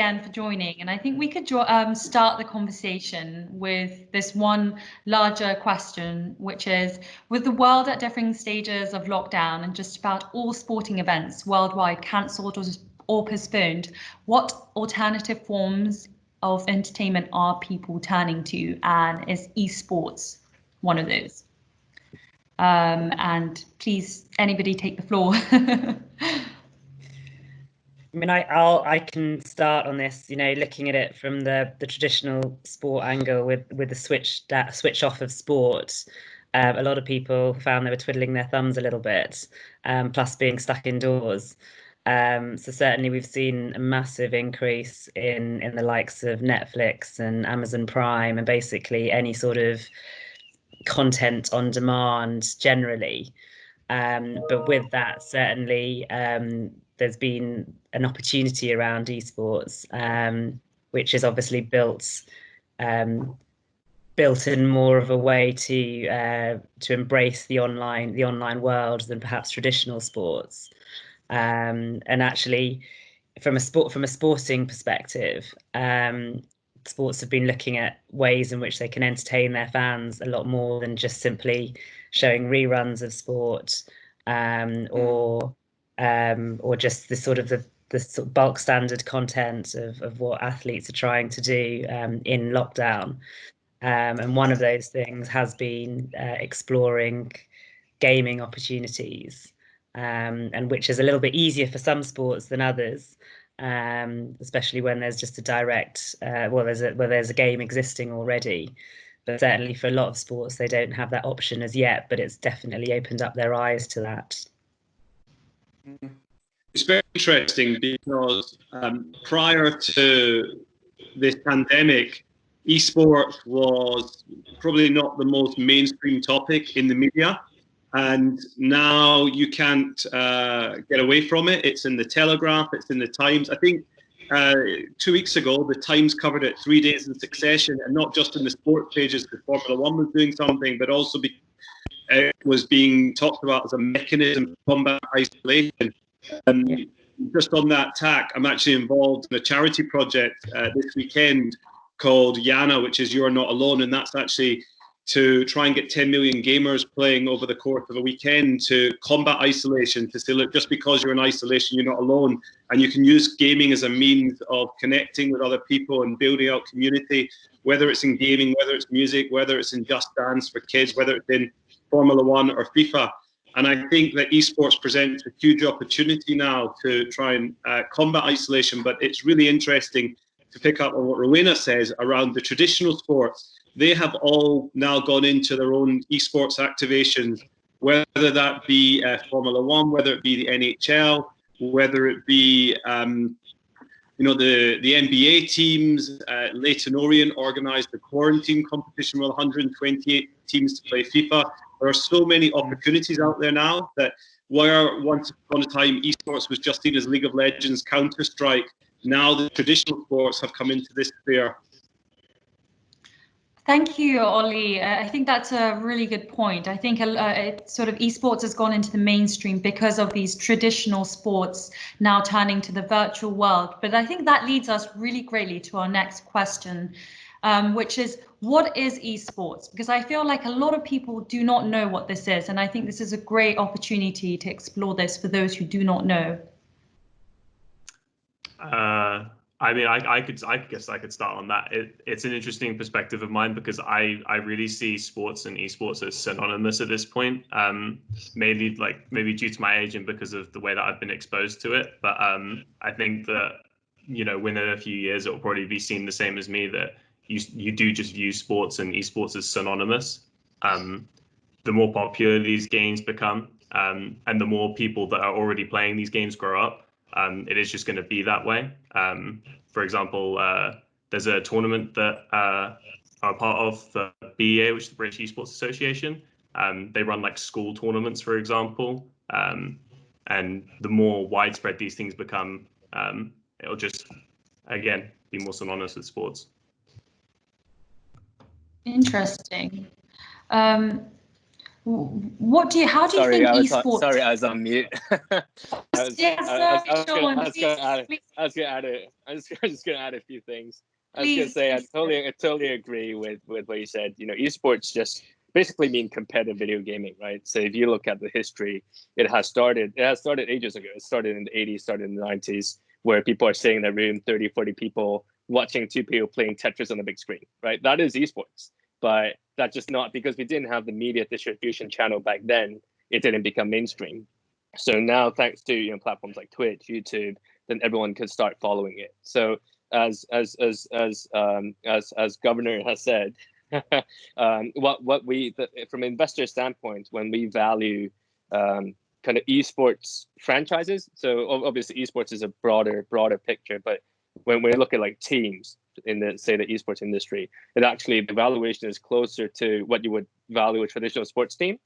again for joining. And I think we could start the conversation with this one larger question, which is, with the world at differing stages of lockdown and just about all sporting events worldwide cancelled or postponed, what alternative forms of entertainment are people turning to, and is esports one of those? And please, anybody take the floor. I mean, I can start on this, looking at it from the traditional sport angle with the switch off of sport. A lot of people found they were twiddling their thumbs a little bit, plus being stuck indoors. So certainly we've seen a massive increase in the likes of Netflix and Amazon Prime and basically any sort of content on demand generally. But with that, certainly there's been an opportunity around esports, which is obviously built in more of a way to embrace the online world than perhaps traditional sports. And actually, from a sporting perspective, sports have been looking at ways in which they can entertain their fans a lot more than just simply showing reruns of sport, or just the sort of bulk standard content of what athletes are trying to do in lockdown. And one of those things has been exploring gaming opportunities, and which is a little bit easier for some sports than others. Especially when there's just a direct, there's a game existing already. But certainly for a lot of sports, they don't have that option as yet, but it's definitely opened up their eyes to that. It's very interesting because prior to this pandemic, esports was probably not the most mainstream topic in the media. And now you can't get away from it. It's in the Telegraph, it's in the Times. I think 2 weeks ago, the Times covered it 3 days in succession, and not just in the sports pages because Formula One was doing something, but also it was being talked about as a mechanism to combat isolation. Just on that tack, I'm actually involved in a charity project this weekend called Yana, which is You're Not Alone, and that's actually to try and get 10 million gamers playing over the course of a weekend to combat isolation, to say, look, just because you're in isolation, you're not alone. And you can use gaming as a means of connecting with other people and building out community, whether it's in gaming, whether it's music, whether it's in Just Dance for kids, whether it's in Formula One or FIFA. And I think that esports presents a huge opportunity now to try and combat isolation. But it's really interesting to pick up on what Rowena says around the traditional sports. They have all now gone into their own esports activations, whether that be Formula One, whether it be the NHL, whether it be the NBA teams. Leyton Orient organised the quarantine competition with 128 teams to play FIFA. There are so many opportunities out there now that where once upon a time esports was just seen as League of Legends, Counter-Strike, now the traditional sports have come into this sphere. Thank you, Ollie. I think that's a really good point. I think sort of esports has gone into the mainstream because of these traditional sports now turning to the virtual world. But I think that leads us really greatly to our next question, which is, what is esports? Because I feel like a lot of people do not know what this is. And I think this is a great opportunity to explore this for those who do not know. I mean, I guess I could start on that. It's an interesting perspective of mine because I really see sports and esports as synonymous at this point. Maybe due to my age and because of the way that I've been exposed to it. But I think that, within a few years, it will probably be seen the same as me, that you do just view sports and esports as synonymous. The more popular these games become, and the more people that are already playing these games grow up, it is just going to be that way. For example, there's a tournament that I'm a part of, the BEA, which is the British Esports Association. They run like school tournaments, for example. And the more widespread these things become, it'll just, again, be more synonymous with sports. Interesting. How do you think esports? Sorry, I was on mute. I was going to add a few things. I was going to say I totally agree with what you said. You know, esports just basically mean competitive video gaming, right? So if you look at the history, it has started ages ago. It started in the 80s, started in the 90s, where people are sitting in a room, 30, 40 people watching two people playing Tetris on a big screen, right? That is esports. But that's just not, because we didn't have the media distribution channel back then, it didn't become mainstream. So now, thanks to platforms like Twitch, YouTube, then everyone could start following it. So as Governor has said, from an investor standpoint, when we value kind of esports franchises, so obviously esports is a broader picture, but when we look at like teams in the esports industry, it actually, the valuation is closer to what you would value a traditional sports team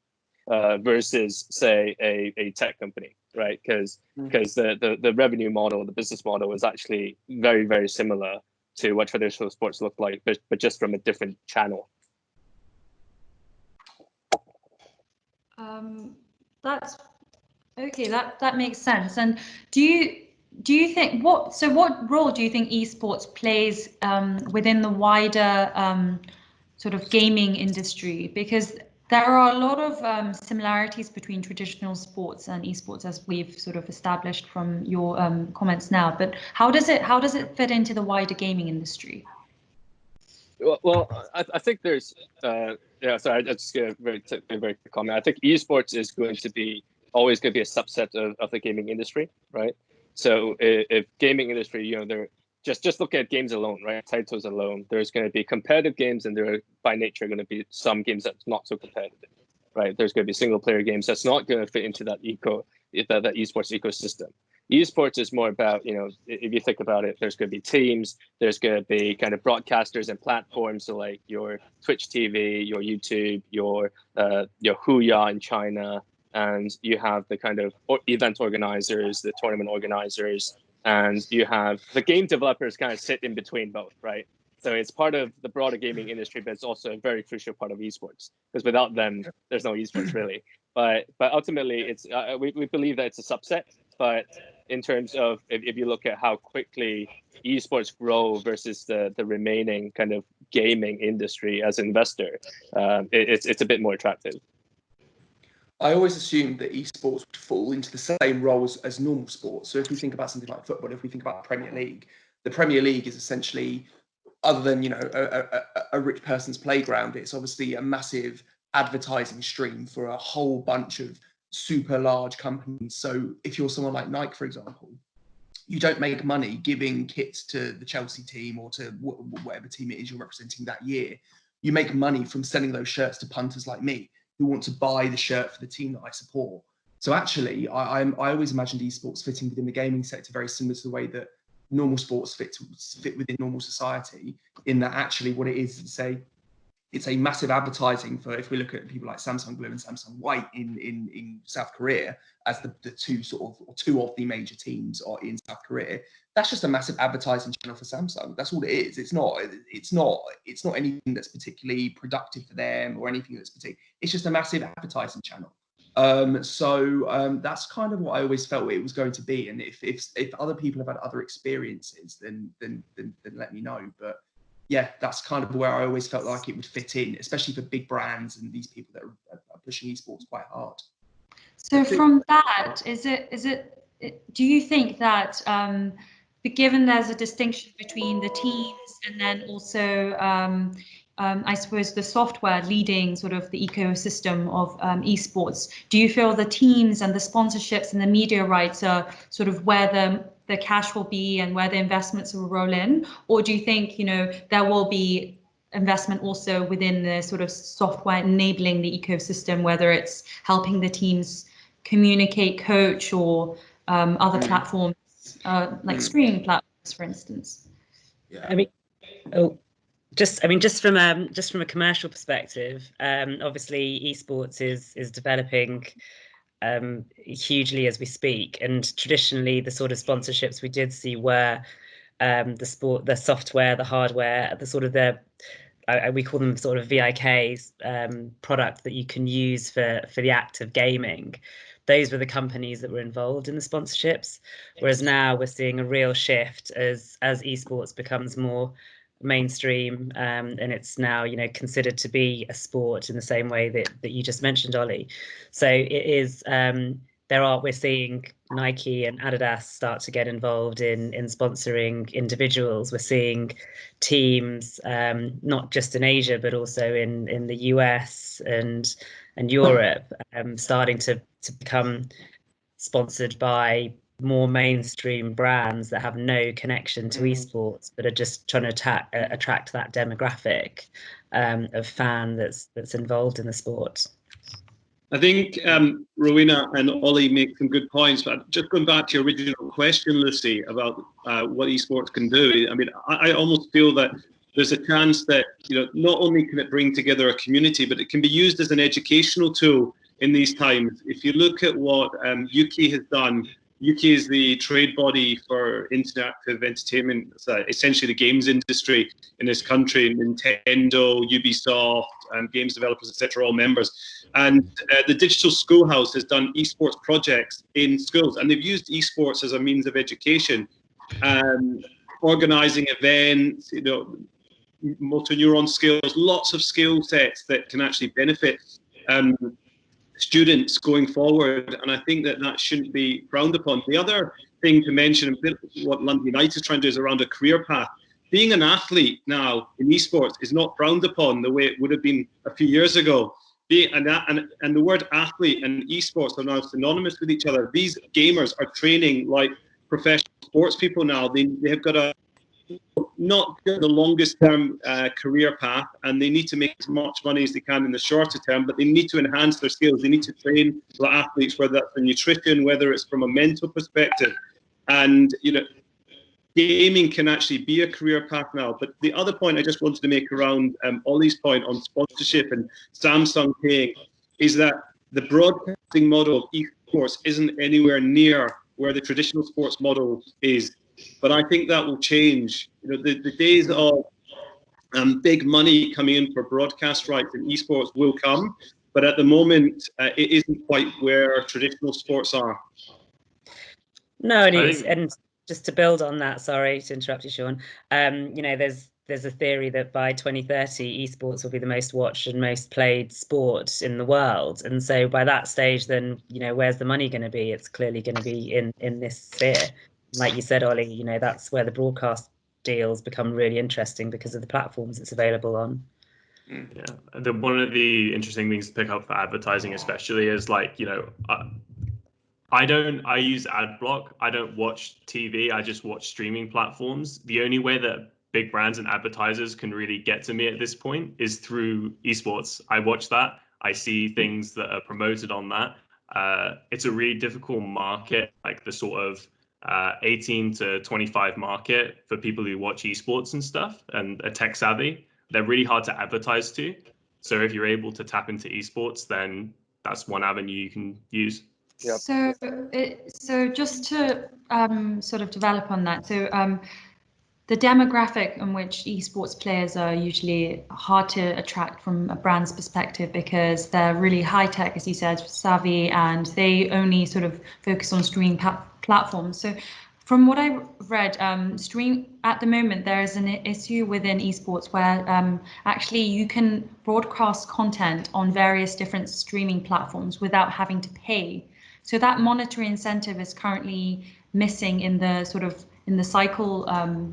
versus say a tech company, right? Because the revenue model, the business model is actually very, very similar to what traditional sports look like, but just from a different channel. That's okay. That makes sense. And do you think what role do you think esports plays within the wider sort of gaming industry? Because there are a lot of similarities between traditional sports and esports, as we've sort of established from your comments now. But how does it fit into the wider gaming industry? Well, I think there's sorry, I just get a very quick comment. I think esports is always going to be a subset of the gaming industry, right? So if gaming industry, they're just look at games alone, right? Titles alone. There's going to be competitive games, and there are by nature going to be some games that's not so competitive, right? There's going to be single player games that's not going to fit into that esports ecosystem. Esports is more about, if you think about it, there's going to be teams, there's going to be kind of broadcasters and platforms, so like your Twitch TV, your YouTube, your HLaw in China, and you have the kind of event organizers, the tournament organizers, and you have the game developers kind of sit in between both, right? So it's part of the broader gaming industry, but it's also a very crucial part of esports, because without them, there's no esports really. But ultimately, it's we believe that it's a subset. But in terms of if you look at how quickly esports grow versus the remaining kind of gaming industry as an investor, it's a bit more attractive. I always assumed that esports would fall into the same role as normal sports. So if we think about something like football, if we think about the Premier League is essentially, other than a rich person's playground, it's obviously a massive advertising stream for a whole bunch of super large companies. So if you're someone like Nike, for example, you don't make money giving kits to the Chelsea team or to whatever team it is you're representing that year. You make money from selling those shirts to punters like me who want to buy the shirt for the team that I support. So actually, I always imagined esports fitting within the gaming sector very similar to the way that normal sports fit within normal society, in that actually what it is, it's a massive advertising for, if we look at people like Samsung Blue and Samsung White in South Korea as the two of the major teams are in South Korea. That's just a massive advertising channel for Samsung. That's all it is. It's not anything that's particularly productive for them or anything that's particular. It's just a massive advertising channel. So that's kind of what I always felt it was going to be. And if other people have had other experiences, then let me know. But yeah, that's kind of where I always felt like it would fit in, especially for big brands and these people that are pushing esports quite hard. So from that, do you think that given there's a distinction between the teams and then also I suppose the software leading sort of the ecosystem of esports, do you feel the teams and the sponsorships and the media rights are sort of where the cash will be and where the investments will roll in? Or do you think, there will be investment also within the sort of software enabling the ecosystem, whether it's helping the teams communicate, coach, or other platforms like streaming platforms, for instance? Yeah. Just from a commercial perspective, obviously esports is developing hugely as we speak, and traditionally the sort of sponsorships we did see were the software, the hardware, the we call them sort of VIKs, product that you can use for the act of gaming. Those were the companies that were involved in the sponsorships, whereas now we're seeing a real shift as esports becomes more mainstream, and it's now, you know, considered to be a sport in the same way that you just mentioned, Ollie. So it is, we're seeing Nike and Adidas start to get involved in sponsoring individuals. We're seeing teams, not just in Asia but also in the US and Europe, starting to become sponsored by more mainstream brands that have no connection to esports, but are just trying to attract that demographic of fan that's involved in the sport. I think Rowena and Ollie make some good points, but just going back to your original question, Lucy, about what esports can do. I mean, I almost feel that there's a chance that, you know, not only can it bring together a community, but it can be used as an educational tool in these times. If you look at what UK has done, UK is the trade body for interactive entertainment, essentially the games industry in this country. Nintendo, Ubisoft, games developers, etc., all members. And the Digital Schoolhouse has done esports projects in schools, and they've used esports as a means of education, organizing events, you know, motor neuron skills, lots of skill sets that can actually benefit students going forward. And I think that shouldn't be frowned upon. The other thing to mention, what London United is trying to do, is around a career path. Being an athlete now in esports is not frowned upon the way it would have been a few years ago. And the word athlete and esports are now synonymous with each other. These gamers are training like professional sports people now. They have got not the longest term career path, and they need to make as much money as they can in the shorter term, but they need to enhance their skills. They need to train like athletes, whether that's for nutrition, whether it's from a mental perspective. And, you know, gaming can actually be a career path now. But the other point I just wanted to make around Ollie's point on sponsorship and Samsung paying is that the broadcasting model of esports isn't anywhere near where the traditional sports model is. But I think that will change. You know, the days of big money coming in for broadcast rights in esports will come. But at the moment, it isn't quite where traditional sports are. No, and just to build on that, sorry to interrupt you, Sean. You know, there's a theory that by 2030, esports will be the most watched and most played sport in the world. And so by that stage, then, you know, where's the money going to be? It's clearly going to be in this sphere. Like you said, Ollie, you know, that's where the broadcast deals become really interesting because of the platforms it's available on. Yeah, one of the interesting things to pick up for advertising, especially, is like, you know, I use ad block. I don't watch TV. I just watch streaming platforms. The only way that big brands and advertisers can really get to me at this point is through esports. I watch that. I see things that are promoted on that. It's a really difficult market, like the sort of 18 to 25 market for people who watch esports and stuff and are tech savvy. They're really hard to advertise to. So if you're able to tap into esports, then that's one avenue you can use. Yep. So just to sort of develop on that, so the demographic in which esports players are usually hard to attract from a brand's perspective because they're really high tech, as you said, savvy, and they only sort of focus on streaming platforms. So from what I've read, at the moment, there is an issue within esports where actually you can broadcast content on various different streaming platforms without having to pay. So that monetary incentive is currently missing in the sort of cycle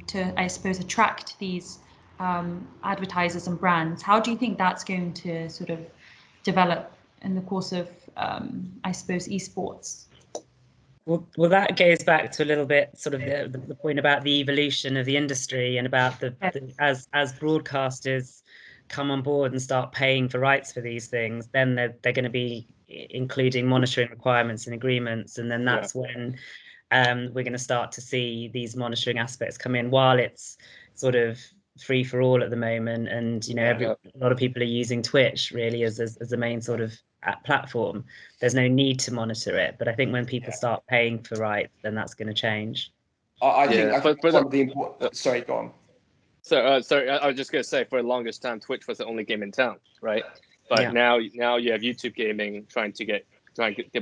to, I suppose, attract these advertisers and brands. How do you think that's going to sort of develop in the course of, I suppose, esports? Well, that goes back to a little bit sort of the point about the evolution of the industry and about as broadcasters come on board and start paying for rights for these things, then they're going to be including monitoring requirements and agreements, and then that's when we're going to start to see these monitoring aspects come in. While it's sort of free for all at the moment, and you know, a lot of people are using Twitch really as the main sort of platform. There's no need to monitor it, but I think when people start paying for rights, then that's going to change. I think one of the important. Sorry, go on. Sorry, I was just gonna say, for the longest time, Twitch was the only game in town, right? But now you have YouTube gaming trying to get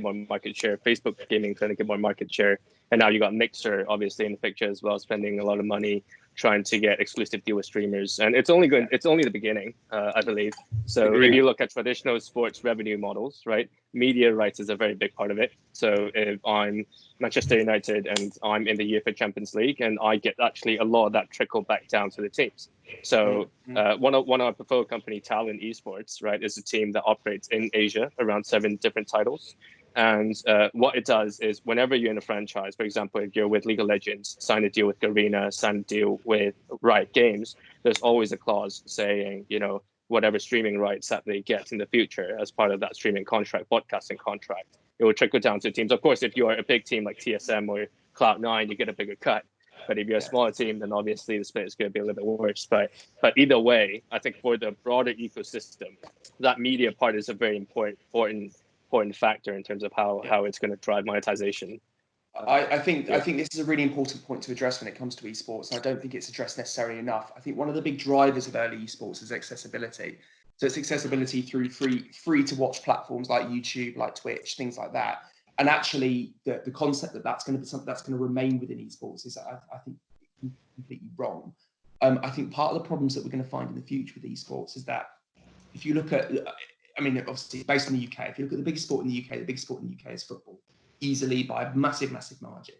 more market share, Facebook gaming trying to get more market share, and now you got Mixer obviously in the picture as well, spending a lot of money trying to get exclusive deal with streamers, and it's only the beginning, I believe. So if you look at traditional sports revenue models, right, media rights is a very big part of it. So if I'm Manchester United and I'm in the UEFA Champions League, and I get actually a lot of that trickle back down to the teams. So one of our portfolio company, Talent Esports, right, is a team that operates in Asia around 7 different titles. And what it does is, whenever you're in a franchise, for example, if you're with League of Legends, sign a deal with Garena, sign a deal with Riot Games, there's always a clause saying, whatever streaming rights that they get in the future as part of that streaming contract, broadcasting contract, it will trickle down to teams. Of course, if you're a big team like TSM or Cloud9, you get a bigger cut. But if you're a smaller team, then obviously the split is going to be a little bit worse. But either way, I think for the broader ecosystem, that media part is a very important factor in terms of how it's going to drive monetization. I think this is a really important point to address when it comes to esports, and I don't think it's addressed necessarily enough. I think one of the big drivers of early esports is accessibility. So it's accessibility through free to watch platforms like YouTube, like Twitch, things like that. And actually, the concept that that's going to be something that's going to remain within esports is, I think, completely wrong. I think part of the problems that we're going to find in the future with esports is that if you look at, I mean, obviously based in the UK, if you look at the biggest sport in the UK, the biggest sport in the UK is football, easily by a massive margin.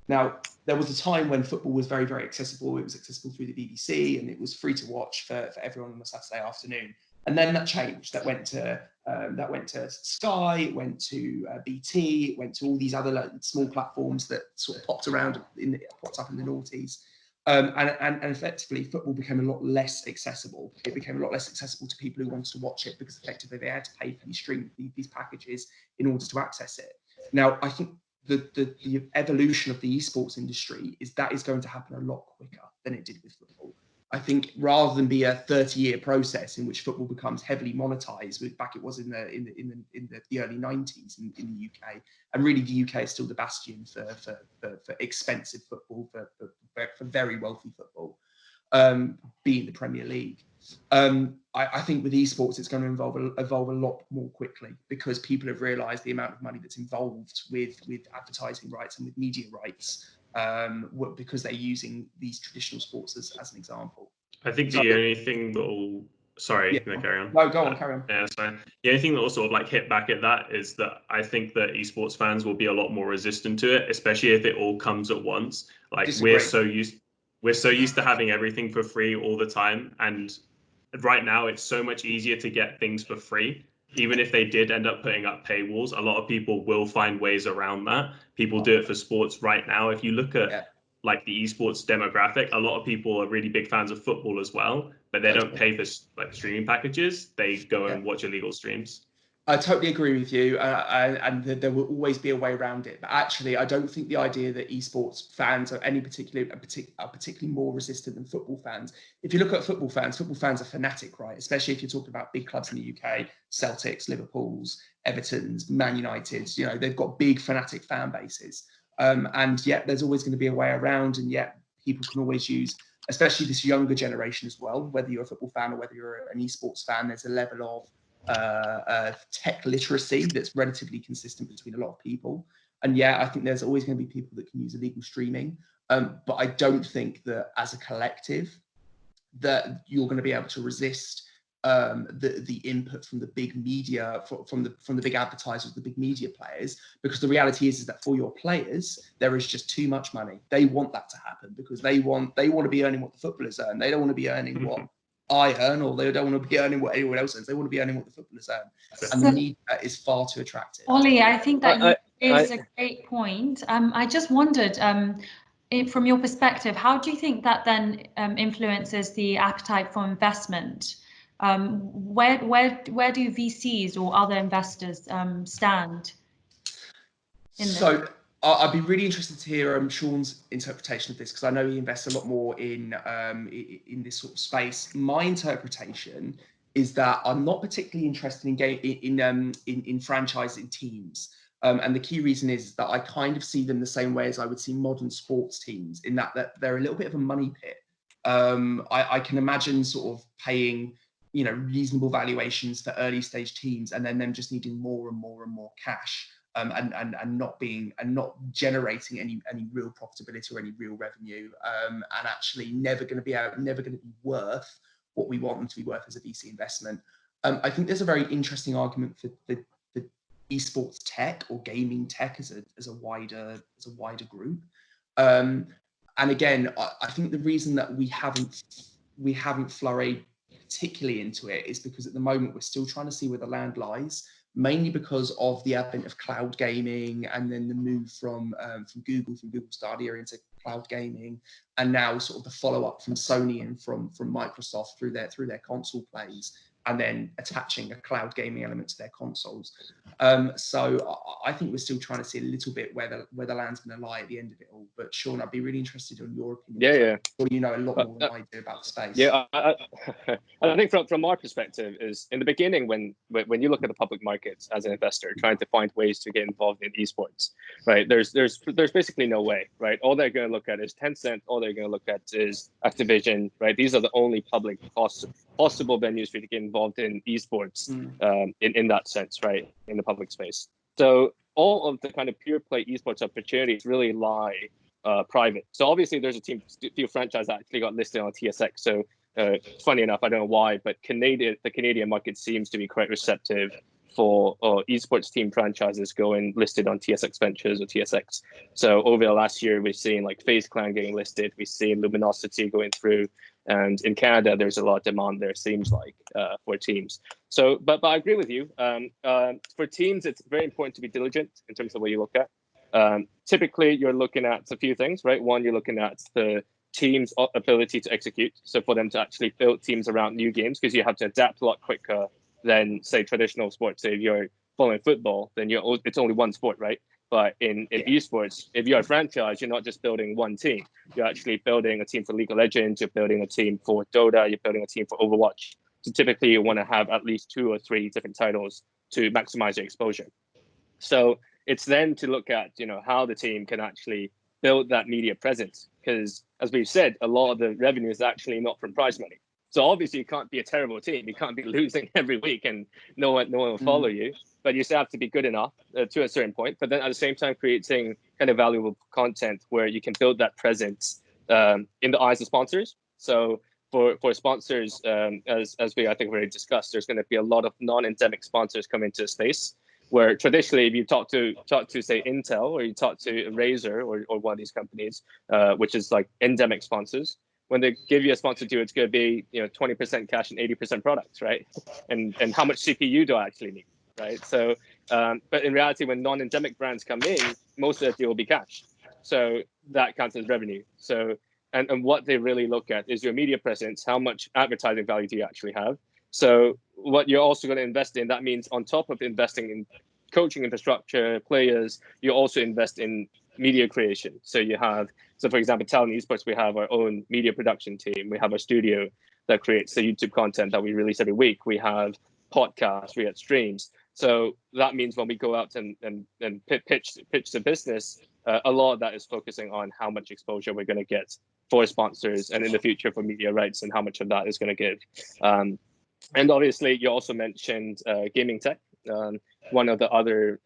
Now, there was a time when football was very, very accessible. It was accessible through the BBC, and it was free to watch for everyone on a Saturday afternoon. And then that changed. That went to Sky, it went to BT, it went to all these other small platforms that sort of popped up in the noughties. And effectively, football became a lot less accessible. It became a lot less accessible to people who wanted to watch it, because effectively they had to pay for these packages in order to access it. Now, I think the evolution of the esports industry is going to happen a lot quicker than it did with football. I think rather than be a 30-year process in which football becomes heavily monetized, back it was in the early 90s in the UK, and really the UK is still the bastion for expensive football, for very wealthy football, being the Premier League. I think with esports, it's going to evolve a lot more quickly, because people have realised the amount of money that's involved with advertising rights and with media rights, because they're using these traditional sports as an example. I think the only thing that will... Sorry, Yeah. carry on. No, go on, carry on. Yeah, sorry. The only thing that will sort of hit back at that is that I think that esports fans will be a lot more resistant to it, especially if it all comes at once. Disagree. We're so used to having everything for free all the time, and right now it's so much easier to get things for free. Even if they did end up putting up paywalls, a lot of people will find ways around that. People do it for sports right now. If you look at the esports demographic, a lot of people are really big fans of football as well, but they don't pay for streaming packages. They go and watch illegal streams. I totally agree with you, and there will always be a way around it. But actually, I don't think the idea that esports fans are particularly more resistant than football fans. If you look at football fans are fanatic, right? Especially if you're talking about big clubs in the UK, Celtics, Liverpool's, Everton's, Man United's. They've got big fanatic fan bases, and yet there's always going to be a way around, and yet people can always use, especially this younger generation as well. Whether you're a football fan or whether you're an esports fan, there's a level of tech literacy that's relatively consistent between a lot of people. And I think there's always going to be people that can use illegal streaming, but I don't think that as a collective that you're going to be able to resist the input from the big media, from the big advertisers, the big media players, because the reality is that for your players there is just too much money. They want that to happen because they want to be earning what the footballers earn. They don't want to be earning what I earn, or they don't want to be earning what anyone else earns. They want to be earning what the footballers earn, and the media is far too attractive. Ollie, I think that is a great point. I just wondered, from your perspective, how do you think that then influences the appetite for investment? Where do VCs or other investors stand in this? So I'd be really interested to hear Sean's interpretation of this, because I know he invests a lot more in this sort of space. My interpretation is that I'm not particularly interested in franchising teams, and the key reason is that I kind of see them the same way as I would see modern sports teams, in that they're a little bit of a money pit. I can imagine sort of paying, you know, reasonable valuations for early stage teams, and then them just needing more and more and more cash, and not generating any real profitability or any real revenue, and actually never going to be worth what we want them to be worth as a VC investment. I think there's a very interesting argument for the esports tech or gaming tech as a wider group. And again, I think the reason that we haven't flurried particularly into it is because at the moment we're still trying to see where the land lies, mainly because of the advent of cloud gaming, and then the move from Google Stadia into cloud gaming, and now sort of the follow up from Sony and from Microsoft through their console plays, and then attaching a cloud gaming element to their consoles. So I think we're still trying to see a little bit where the land's going to lie at the end of it all. But Sean, I'd be really interested in your opinion. Yeah. Or you know a lot more than I do about the space. Yeah, I think from our perspective is in the beginning when you look at the public markets as an investor trying to find ways to get involved in esports, right? There's basically no way, right? All they're going to look at is Tencent. All they're going to look at is Activision, right? These are the only public possible venues for you to get involved in esports, in that sense, right? In the public space. So all of the kind of pure play esports opportunities really lie private. So obviously there's a few franchise that actually got listed on TSX. So funny enough, I don't know why, but the Canadian market seems to be quite receptive for esports team franchises going listed on TSX Ventures or TSX. So over the last year, we've seen like FaZe Clan getting listed. We've seen Luminosity going through. And in Canada, there's a lot of demand there, seems like, for teams. So, but I agree with you. For teams, it's very important to be diligent in terms of what you look at. Typically, you're looking at a few things, right? One, you're looking at the team's ability to execute. So for them to actually build teams around new games, because you have to adapt a lot quicker than, say, traditional sports. Say if you're following football, then it's only one sport, right? But in esports, if you're a franchise, you're not just building one team. You're actually building a team for League of Legends. You're building a team for Dota. You're building a team for Overwatch. So typically, you want to have at least 2 or 3 different titles to maximize your exposure. So it's then to look at, you know, how the team can actually build that media presence. Because as we've said, a lot of the revenue is actually not from prize money. So obviously, you can't be a terrible team. You can't be losing every week and no one will follow you. But you still have to be good enough to a certain point. But then at the same time, creating kind of valuable content where you can build that presence in the eyes of sponsors. So for sponsors, as we I think already discussed, there's going to be a lot of non-endemic sponsors come into the space. Where traditionally, if you talk to say Intel or you talk to Razer or one of these companies, which is like endemic sponsors, when they give you a sponsor deal, it's going to be 20% cash and 80% products, right? And how much CPU do I actually need? Right. So, but in reality, when non-endemic brands come in, most of the deal will be cash. So that counts as revenue. So, and what they really look at is your media presence. How much advertising value do you actually have? So what you're also going to invest in, that means on top of investing in coaching infrastructure, players, you also invest in media creation. So for example, Talent Esports, we have our own media production team. We have a studio that creates the YouTube content that we release every week. We have podcasts, we have streams. So that means when we go out and pitch the business, a lot of that is focusing on how much exposure we're going to get for sponsors and in the future for media rights and how much of that is going to give. And obviously, you also mentioned gaming tech. One of the other,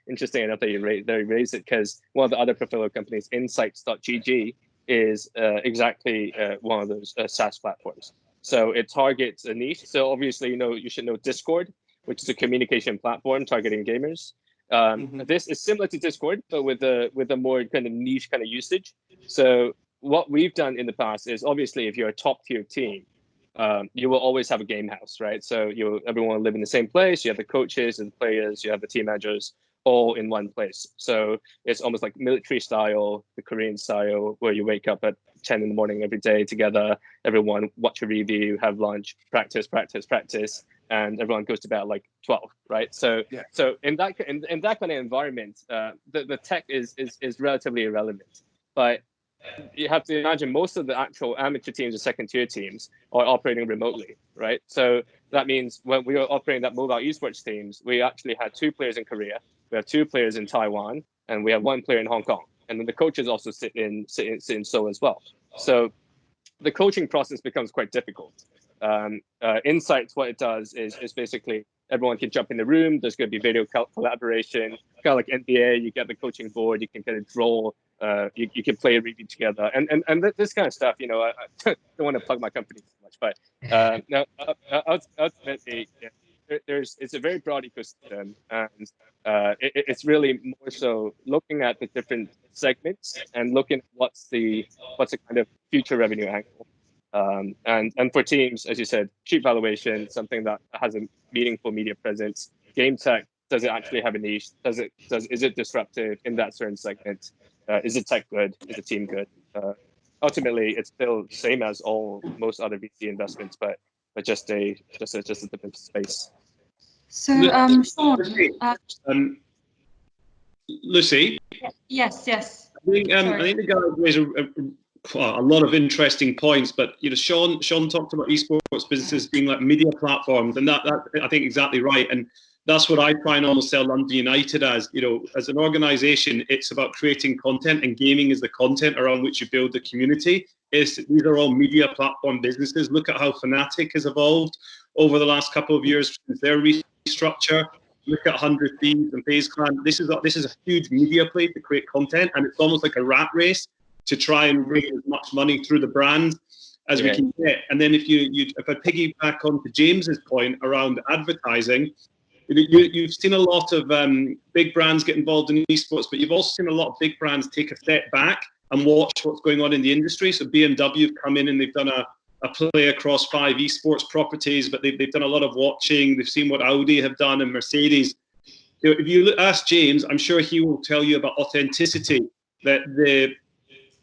interesting enough that you raised it, because one of the other portfolio companies, Insights.gg, is exactly one of those SaaS platforms. So it targets a niche. So obviously, you should know Discord, which is a communication platform targeting gamers. This is similar to Discord, but with a more kind of niche kind of usage. So what we've done in the past is obviously if you're a top tier team, you will always have a game house, right? So everyone will live in the same place. You have the coaches and the players, you have the team managers all in one place. So it's almost like military style, the Korean style, where you wake up at 10 in the morning every day together, everyone watch a review, have lunch, practice, and everyone goes to bed at like 12, right? So so in that kind of environment, the tech is relatively irrelevant. But you have to imagine most of the actual amateur teams or second tier teams are operating remotely, right? So that means when we were operating that mobile esports teams, we actually had 2 players in Korea, we have 2 players in Taiwan, and we have 1 player in Hong Kong. And then the coaches also sit in Seoul as well. So the coaching process becomes quite difficult. Insights, what it does is basically everyone can jump in the room. There's going to be video collaboration, kind of like NBA. You get the coaching board. You can kind of draw. You can play a review together, and this kind of stuff. You know, I don't want to plug my company too much, but now ultimately, it's a very broad ecosystem, and it's really more so looking at the different segments and looking at what's the kind of future revenue angle. And for teams, as you said, cheap valuation, something that has a meaningful media presence. Game tech, does it actually have a niche? Is it disruptive in that certain segment? Is it tech good? Is the team good? Ultimately, it's still same as most other VC investments, but just a different space. So, Sean. Lucy. Yes. I think the guy raised a lot of interesting points, but Sean talked about esports businesses being like media platforms, and that I think exactly right, and that's what I try and almost sell London United as. As an organisation, it's about creating content, and gaming is the content around which you build the community. These are all media platform businesses. Look at how Fnatic has evolved over the last couple of years since their restructure. Look at 100 Thieves and FaZe Clan. This is a huge media play to create content, and it's almost like a rat race to try and bring as much money through the brand as we can get. And then if I piggyback onto James's point around advertising, you've seen a lot of big brands get involved in esports, but you've also seen a lot of big brands take a step back and watch what's going on in the industry. So BMW have come in and they've done a play across 5 esports properties, but they've done a lot of watching. They've seen what Audi have done and Mercedes. If you ask James, I'm sure he will tell you about authenticity, that the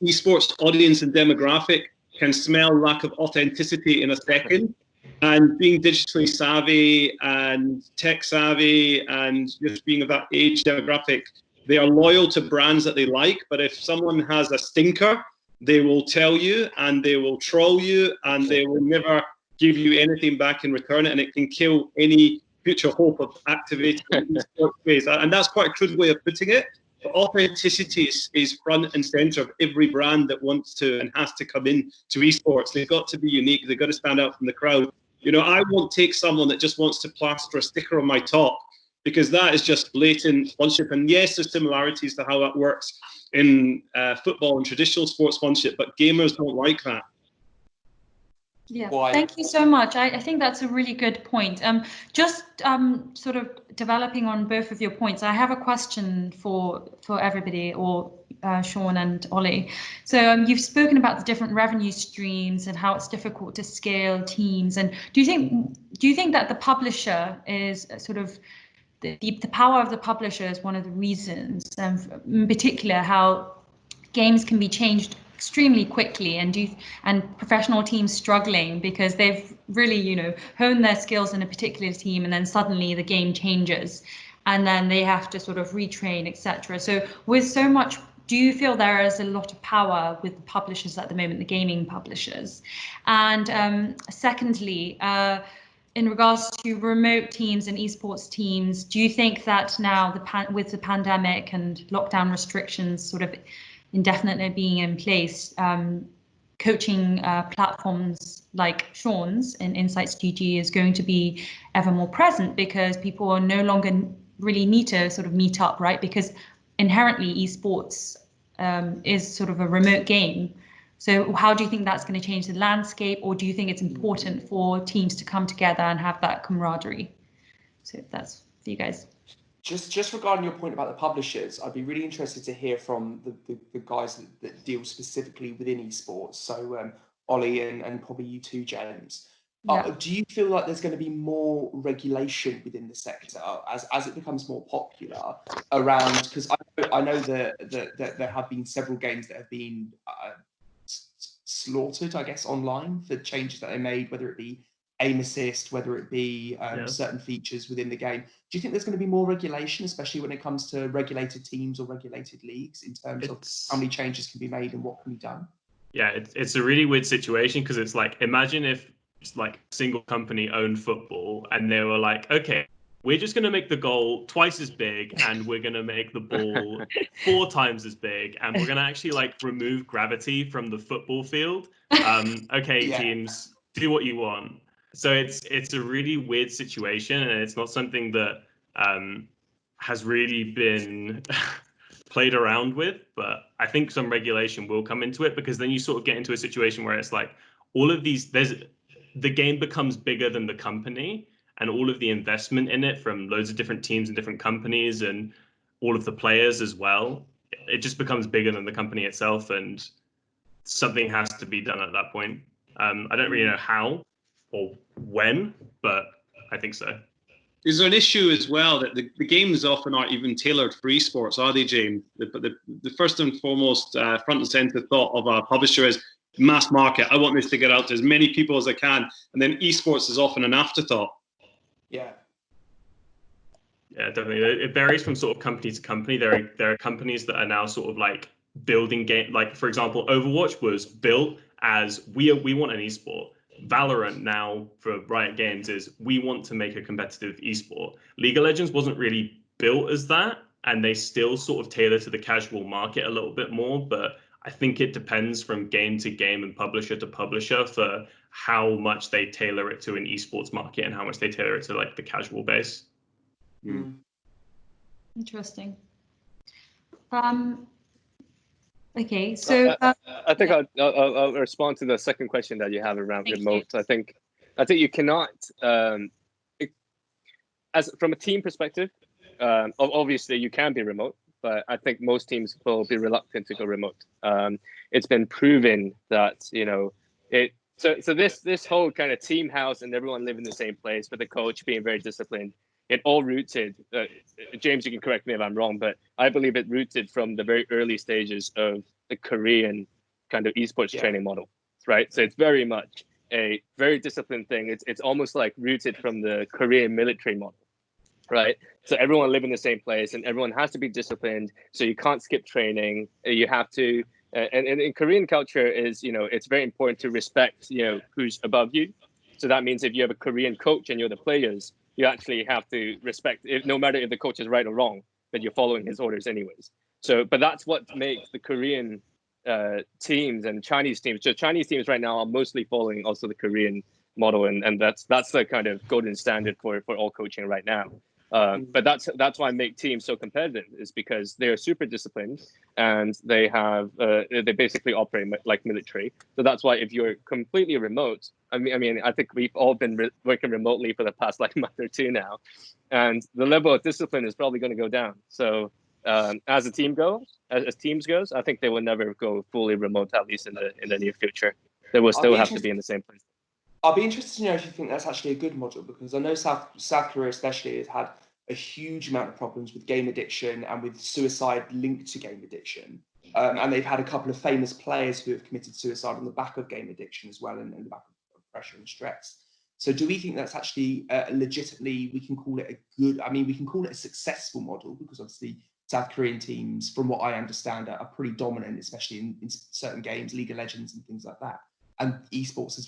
esports audience and demographic can smell lack of authenticity in a second. And being digitally savvy and tech savvy and just being of that age demographic, they are loyal to brands that they like. But if someone has a stinker, they will tell you and they will troll you and they will never give you anything back in return, and it can kill any future hope of activating the esports space. And that's quite a crude way of putting it. But authenticity is front and center of every brand that wants to and has to come in to esports. They've got to be unique. They've got to stand out from the crowd. I won't take someone that just wants to plaster a sticker on my top, because that is just blatant sponsorship. And yes, there's similarities to how that works in football and traditional sports sponsorship, but gamers don't like that. Yeah, thank you so much. I think that's a really good point. Just sort of developing on both of your points, I have a question for everybody, or Sean and Ollie. So you've spoken about the different revenue streams and how it's difficult to scale teams. And do you think that the publisher is sort of the power of the publisher is one of the reasons, and in particular how games can be changed extremely quickly, and professional teams struggling because they've really honed their skills in a particular team, and then suddenly the game changes and then they have to sort of retrain, etc. So with so much, do you feel there is a lot of power with the publishers at the moment, the gaming publishers? And secondly, in regards to remote teams and esports teams, do you think that now with the pandemic and lockdown restrictions sort of indefinitely being in place, coaching platforms like Sean's and Insights GG is going to be ever more present, because people are no longer really need to sort of meet up, right? Because inherently esports is sort of a remote game. So how do you think that's going to change the landscape, or do you think it's important for teams to come together and have that camaraderie? So that's for you guys. Just regarding your point about the publishers, I'd be really interested to hear from the guys that deal specifically within esports. So Ollie and probably you too, James. Yeah. Do you feel like there's going to be more regulation within the sector as it becomes more popular around? Because I know that there have been several games that have been slaughtered, I guess, online for changes that they made, whether it be aim assist, whether it be certain features within the game. Do you think there's going to be more regulation, especially when it comes to regulated teams or regulated leagues, in terms of how many changes can be made and what can be done? Yeah, it's a really weird situation, because it's like, imagine if it's like a single company owned football and they were like, okay, we're just going to make the goal twice as big, and we're going to make the ball 4 times as big, and we're going to actually like remove gravity from the football field. Okay, teams, do what you want. So it's a really weird situation, and it's not something that has really been played around with. But I think some regulation will come into it, because then you sort of get into a situation where it's like all of these, the game becomes bigger than the company, and all of the investment in it from loads of different teams and different companies and all of the players as well, it just becomes bigger than the company itself, and something has to be done at that point. I don't really know how or when, but I think so. Is there an issue as well that the games often aren't even tailored for esports, are they, James? The first and foremost front and center thought of a publisher is mass market. I want this to get out to as many people as I can. And then esports is often an afterthought. Yeah. Yeah, definitely. It varies from sort of company to company. There are companies that are now sort of like building game. Like, for example, Overwatch was built as we want an esport. Valorant now for Riot Games is we want to make a competitive esport. League of Legends wasn't really built as that, and they still sort of tailor to the casual market a little bit more. But I think it depends from game to game and publisher to publisher for how much they tailor it to an esports market and how much they tailor it to like the casual base. Interesting. Okay, so I think I'll respond to the second question that you have around remote. I think you cannot, as from a team perspective, obviously you can be remote, but I think most teams will be reluctant to go remote. It's been proven that So this whole kind of team house and everyone living in the same place, but the coach being very disciplined, it all rooted. James, you can correct me if I'm wrong, but I believe it rooted from the very early stages of the Korean kind of esports training model, right? So it's very much a very disciplined thing. It's almost like rooted from the Korean military model, right? So everyone live in the same place, and everyone has to be disciplined. So you can't skip training. You have to. And in Korean culture is, it's very important to respect, who's above you. So that means if you have a Korean coach and you're the players, you actually have to respect it, no matter if the coach is right or wrong, but you're following his orders anyways. So, but that's what makes the Korean teams and Chinese teams. So Chinese teams right now are mostly following also the Korean model, and that's the kind of golden standard for all coaching right now. But that's why I make teams so competitive, is because they're super disciplined and they have they basically operate like military. So that's why if you're completely remote, I mean I think we've all been working remotely for the past like month or two now, and the level of discipline is probably going to go down. So as teams goes, I think they will never go fully remote, at least in the near future. They will still have to be in the same place. I'll be interested to know if you think that's actually a good model, because I know South Korea especially has had a huge amount of problems with game addiction and with suicide linked to game addiction. And they've had a couple of famous players who have committed suicide on the back of game addiction as well, and the back of pressure and stress. So do we think that's actually legitimately, we can call it we can call it a successful model, because obviously South Korean teams, from what I understand, are pretty dominant, especially in certain games, League of Legends and things like that. And esports is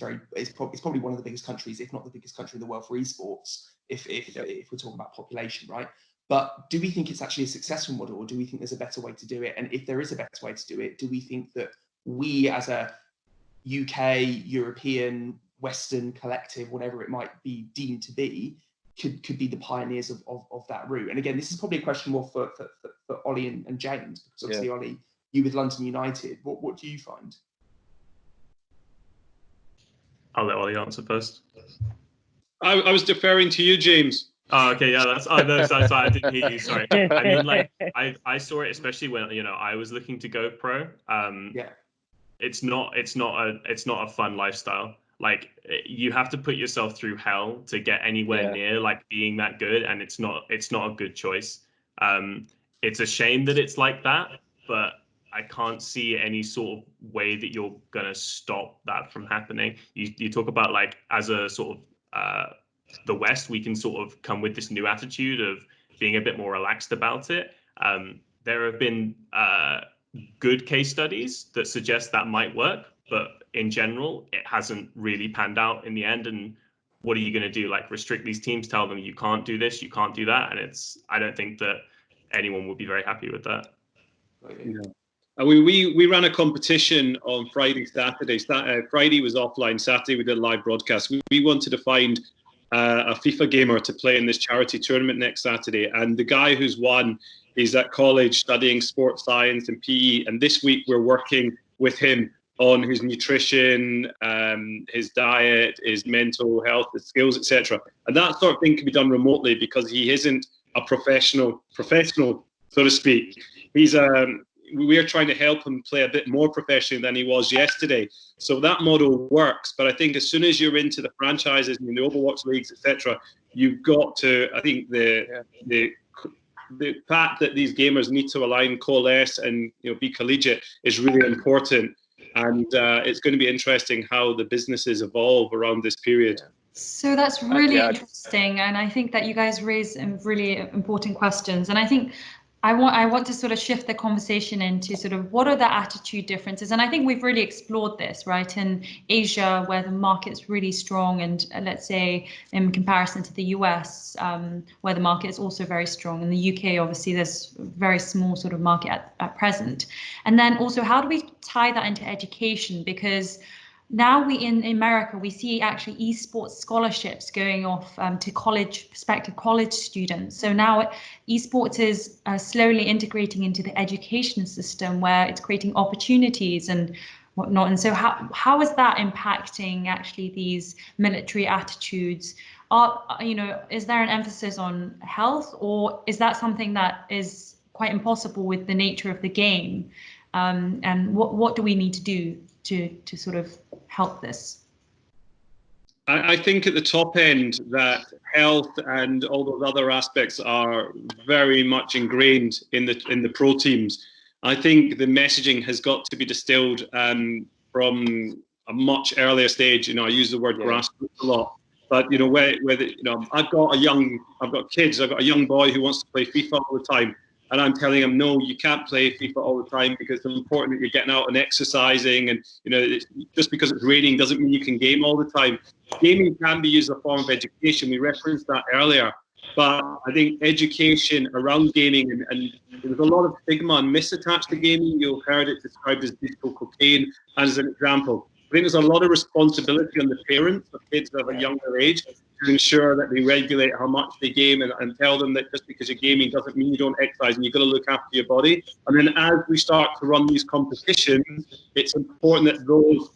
probably one of the biggest countries, if not the biggest country in the world for esports, if we're talking about population, right? But do we think it's actually a successful model, or do we think there's a better way to do it? And if there is a better way to do it, do we think that we as a UK, European, Western collective, whatever it might be deemed to be, could be the pioneers of that route? And again, this is probably a question more for Ollie and James, because obviously, Ollie, you with London United, what do you find? I'll let Ollie answer first. I was deferring to you, James. Oh, okay, yeah, that's no, sorry, I didn't hear you. Sorry. I mean, like, I saw it, especially when I was looking to go pro. It's not a fun lifestyle. Like, you have to put yourself through hell to get anywhere near like being that good, and it's not a good choice. It's a shame that it's like that, but I can't see any sort of way that you're gonna stop that from happening. You talk about, like, as a sort of the West, we can sort of come with this new attitude of being a bit more relaxed about it. There have been good case studies that suggest that might work, but in general, it hasn't really panned out in the end. And what are you going to do? Like restrict these teams, tell them you can't do this, you can't do that, and I don't think that anyone would be very happy with that. Yeah. We ran a competition on Friday, Saturday. Friday was offline. Saturday we did a live broadcast. We wanted to find a FIFA gamer to play in this charity tournament next Saturday. And the guy who's won is at college studying sports science and PE. And this week we're working with him on his nutrition, his diet, his mental health, his skills, etc. And that sort of thing can be done remotely because he isn't a professional, so to speak. We're trying to help him play a bit more professionally than he was yesterday. So that model works. But I think as soon as you're into the franchises and the Overwatch leagues, etc., you've got to, I think the fact that these gamers need to align, coalesce, and be collegiate is really important. And it's going to be interesting how the businesses evolve around this period. So that's really interesting. And I think that you guys raise really important questions. And I think I want to sort of shift the conversation into sort of what are the attitude differences. And I think we've really explored this, right? In Asia, where the market's really strong, and let's say in comparison to the US, where the market is also very strong. In the UK, obviously, there's a very small sort of market at present. And then also, how do we tie that into education? Because now in America, we see actually esports scholarships going off to prospective college students. So now esports is slowly integrating into the education system, where it's creating opportunities and whatnot. And so how is that impacting actually these military attitudes? Is there an emphasis on health, or is that something that is quite impossible with the nature of the game? And what do we need to do to sort of help this? I think at the top end that health and all those other aspects are very much ingrained in the pro teams. I think the messaging has got to be distilled from a much earlier stage. I use the word grassroots a lot, but I've got kids. I've got a young boy who wants to play FIFA all the time. And I'm telling him, no, you can't play FIFA all the time because it's important that you're getting out and exercising. And, just because it's raining doesn't mean you can game all the time. Gaming can be used as a form of education. We referenced that earlier. But I think education around gaming, and there's a lot of stigma and myths attached to gaming. You've heard it described as digital cocaine as an example. I think there's a lot of responsibility on the parents of kids of a younger age to ensure that they regulate how much they game and tell them that just because you're gaming doesn't mean you don't exercise and you've got to look after your body. And then as we start to run these competitions, it's important that those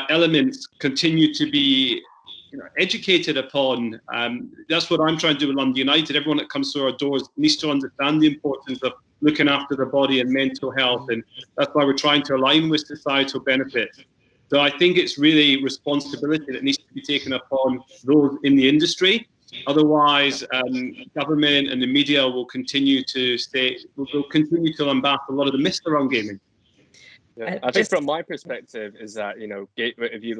elements continue to be educated upon. That's what I'm trying to do with London United. Everyone that comes through our doors needs to understand the importance of looking after the body and mental health. And that's why we're trying to align with societal benefits. So I think it's really responsibility that needs to be taken upon those in the industry. Otherwise, government and the media will continue to unbath a lot of the myths around gaming. Yeah, I think from my perspective is that if you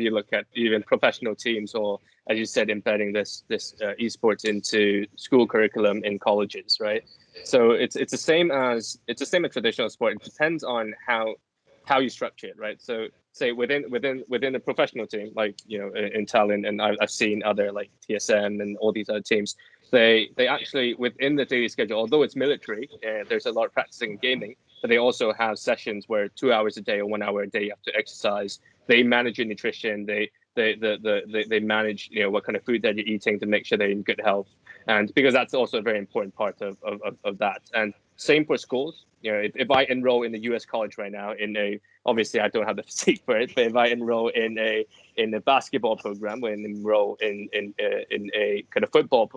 look at even professional teams, or as you said, embedding this esports into school curriculum in colleges, right? So it's the same as traditional sport. It depends on how you structure it, right? So say within a professional team, like in Talent, and I've seen other like TSM and all these other teams, they actually within the daily schedule, although it's military, there's a lot of practicing and gaming, but they also have sessions where 2 hours a day or 1 hour a day you have to exercise. They manage your nutrition. They manage what kind of food that you're eating to make sure they're in good health, and because that's also a very important part of that. And same for schools. If I enroll in a U.S. college right now, obviously I don't have the physique for it, but if I enroll in a basketball program, or enroll in a kind of football,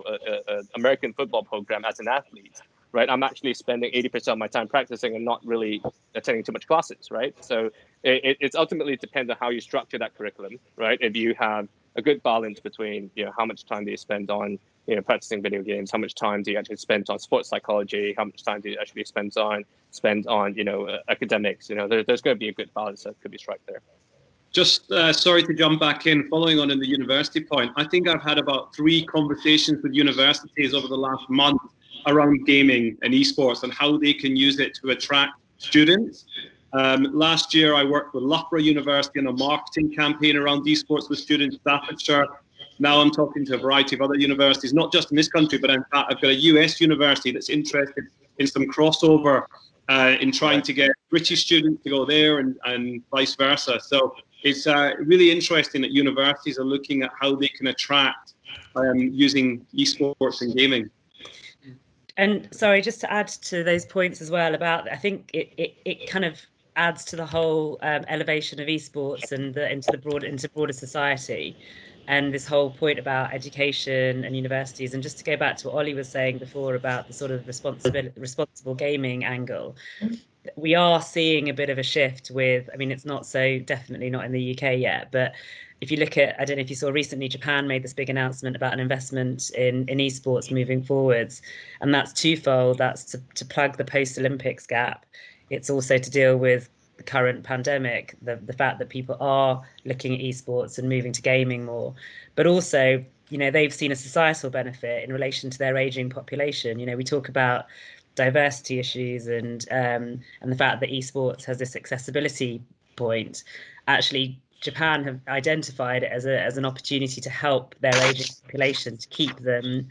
American football program as an athlete, right? I'm actually spending 80% of my time practicing and not really attending too much classes, right? So it's ultimately depends on how you structure that curriculum, right? If you have a good balance between how much time do you spend on practicing video games, how much time do you actually spend on sports psychology, how much time do you actually spend on academics. There's going to be a good balance that could be struck there. Just sorry to jump back in, following on in the university point. I think I've had about 3 conversations with universities over the last month around gaming and esports and how they can use it to attract students. Last year, I worked with Loughborough University on a marketing campaign around esports with students in Staffordshire. Now I'm talking to a variety of other universities, not just in this country, but in fact, I've got a US university that's interested in some crossover in trying to get British students to go there and vice versa. So it's really interesting that universities are looking at how they can attract using esports and gaming. And sorry, just to add to those points as well about, I think it kind of adds to the whole elevation of esports and into broader society, and this whole point about education and universities. And just to go back to what Ollie was saying before about the sort of responsible gaming angle, we are seeing a bit of a shift with, I mean, it's not so definitely not in the UK yet, but if you look at, I don't know if you saw recently, Japan made this big announcement about an investment in esports moving forwards. And that's twofold. That's to plug the post-Olympics gap. It's also to deal with the current pandemic, the fact that people are looking at esports and moving to gaming more. But also, you know, they've seen a societal benefit in relation to their aging population. You know, we talk about diversity issues and the fact that esports has this accessibility point. Actually, Japan have identified it as an opportunity to help their aging population, to keep them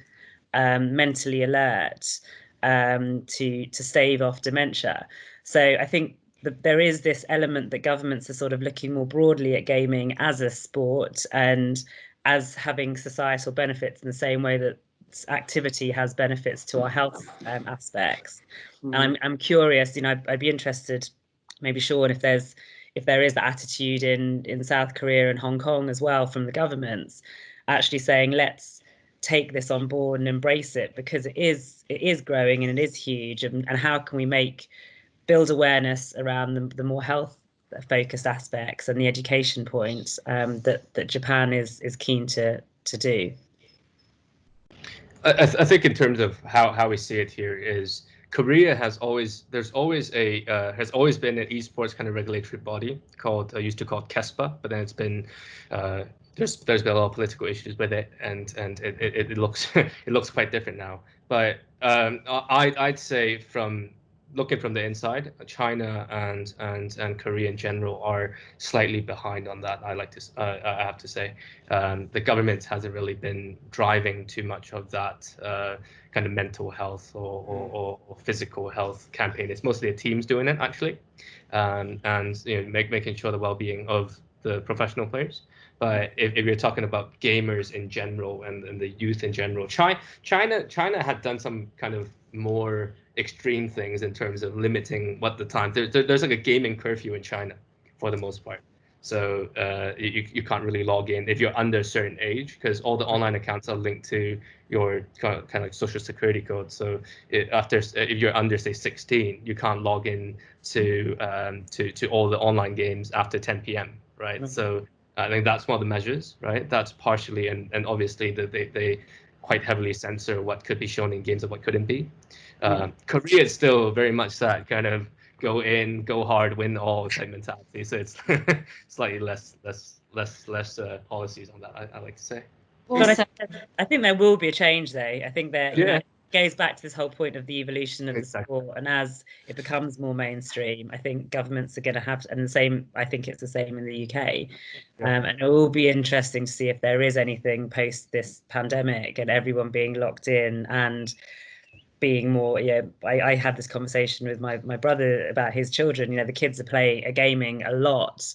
mentally alert, to stave off dementia. So I think that there is this element that governments are sort of looking more broadly at gaming as a sport and as having societal benefits in the same way that activity has benefits to our health aspects. And I'm curious, you know, I'd be interested, maybe Sean, if there is that attitude in South Korea and Hong Kong as well from the governments, actually saying let's take this on board and embrace it, because it is growing and it is huge, and how can we build awareness around the more health focused aspects and the education points that Japan is keen to do. I think in terms of how we see it here is Korea has always been an esports kind of regulatory body called used to called KESPA, but then it's been there's been a lot of political issues with it, and it looks it looks quite different now. But I'd say from looking from the inside, China and Korea in general are slightly behind on that. I have to say, the government hasn't really been driving too much of that kind of mental health or physical health campaign. It's mostly the teams doing it actually, and you know, making sure the well-being of the professional players. But if you're talking about gamers in general and the youth in general, China had done some kind of more extreme things in terms of limiting what the time. There's like a gaming curfew in China for the most part. So you can't really log in if you're under a certain age, because all the online accounts are linked to your kind of like social security code. So if you're under say 16, you can't log in to all the online games after 10 p.m. Right. Mm-hmm. So I think that's one of the measures, right? That's partially, and obviously they quite heavily censor what could be shown in games and what couldn't be. Korea is still very much that kind of go in, go hard, win all type mentality. So it's slightly less policies on that, I like to say. But I think there will be a change, though. I think that you know, it goes back to this whole point of the evolution of the sport, and as it becomes more mainstream, I think governments are going to have, and the same. I think it's the same in the UK, and it will be interesting to see if there is anything post this pandemic and everyone being locked in and being more. I had this conversation with my brother about his children. You know, the kids are gaming a lot.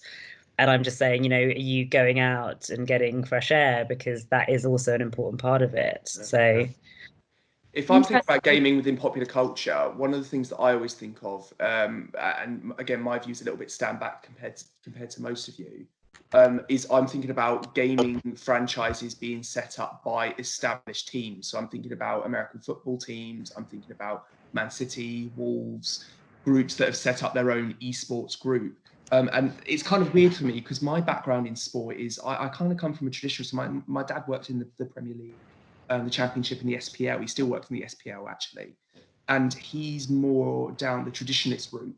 And I'm just saying, you know, are you going out and getting fresh air? Because that is also an important part of it. So if I'm thinking about gaming within popular culture, one of the things that I always think of, and again, my view's a little bit stand back compared to most of you, is I'm thinking about gaming franchises being set up by established teams. So I'm thinking about American football teams. I'm thinking about Man City, Wolves, groups that have set up their own esports group. And it's kind of weird for me because my background in sport is I kind of come from a traditional. So my dad worked in the Premier League, the Championship, and the SPL. He still works in the SPL actually, and he's more down the traditionalist route,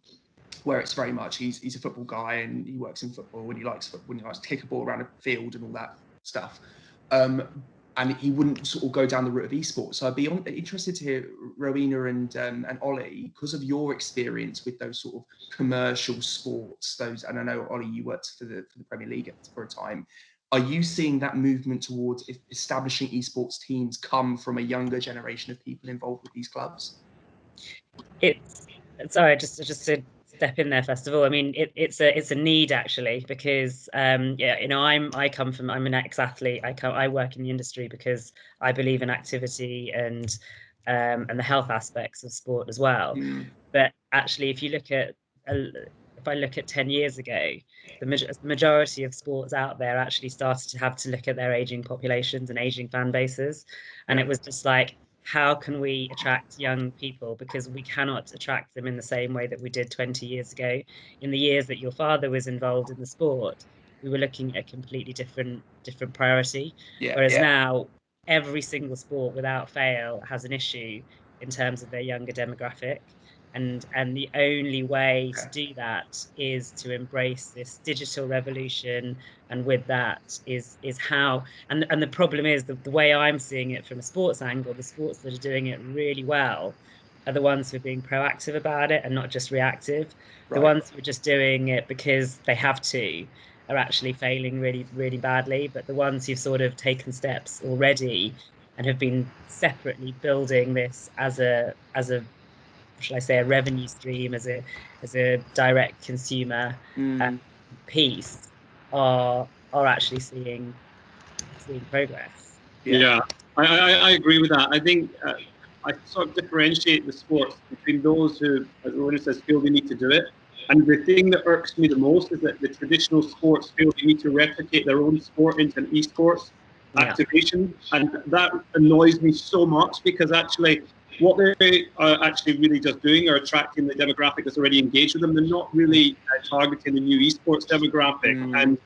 where it's very much he's a football guy and he works in football and he likes football and he likes to kick a ball around a field and all that stuff. And and he wouldn't sort of go down the route of esports. So I'd be interested to hear, Rowena and Ollie, because of your experience with those sort of commercial sports, those, and I know, Ollie, you worked for the Premier League for a time. Are you seeing that movement towards establishing esports teams come from a younger generation of people involved with these clubs? Sorry, just to step in there first of all. I mean, it's a need actually, because yeah, you know, I'm an ex-athlete. I work in the industry because I believe in activity and the health aspects of sport as well. But actually, if I look at 10 years ago, the majority of sports out there actually started to have to look at their aging populations and aging fan bases, and it was just like, how can we attract young people, because we cannot attract them in the same way that we did 20 years ago. In the years that your father was involved in the sport, we were looking at a completely different priority. Whereas now every single sport without fail has an issue in terms of their younger demographic, and the only way to do that is to embrace this digital revolution. And with that is how, and the problem is the way I'm seeing it from a sports angle, the sports that are doing it really well are the ones who are being proactive about it and not just reactive. The ones who are just doing it because they have to are actually failing really, really badly. But the ones who've sort of taken steps already and have been separately building this as a shall I say, a revenue stream, as a direct consumer piece, are actually seeing progress. Yeah, I agree with that. I think I sort of differentiate the sports between those who, as Rowena says, feel they need to do it. And the thing that irks me the most is that the traditional sports feel they need to replicate their own sport into an esports activation. And that annoys me so much, because actually what they are actually really just doing are attracting the demographic that's already engaged with them. They're not really targeting the new esports demographic. And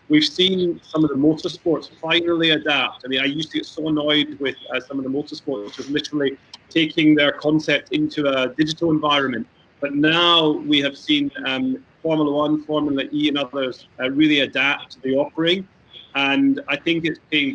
we've seen some of the motorsports finally adapt. I mean, I used to get so annoyed with some of the motorsports just literally taking their concept into a digital environment. But now we have seen Formula One, Formula E, and others really adapt to the offering, and I think it's paying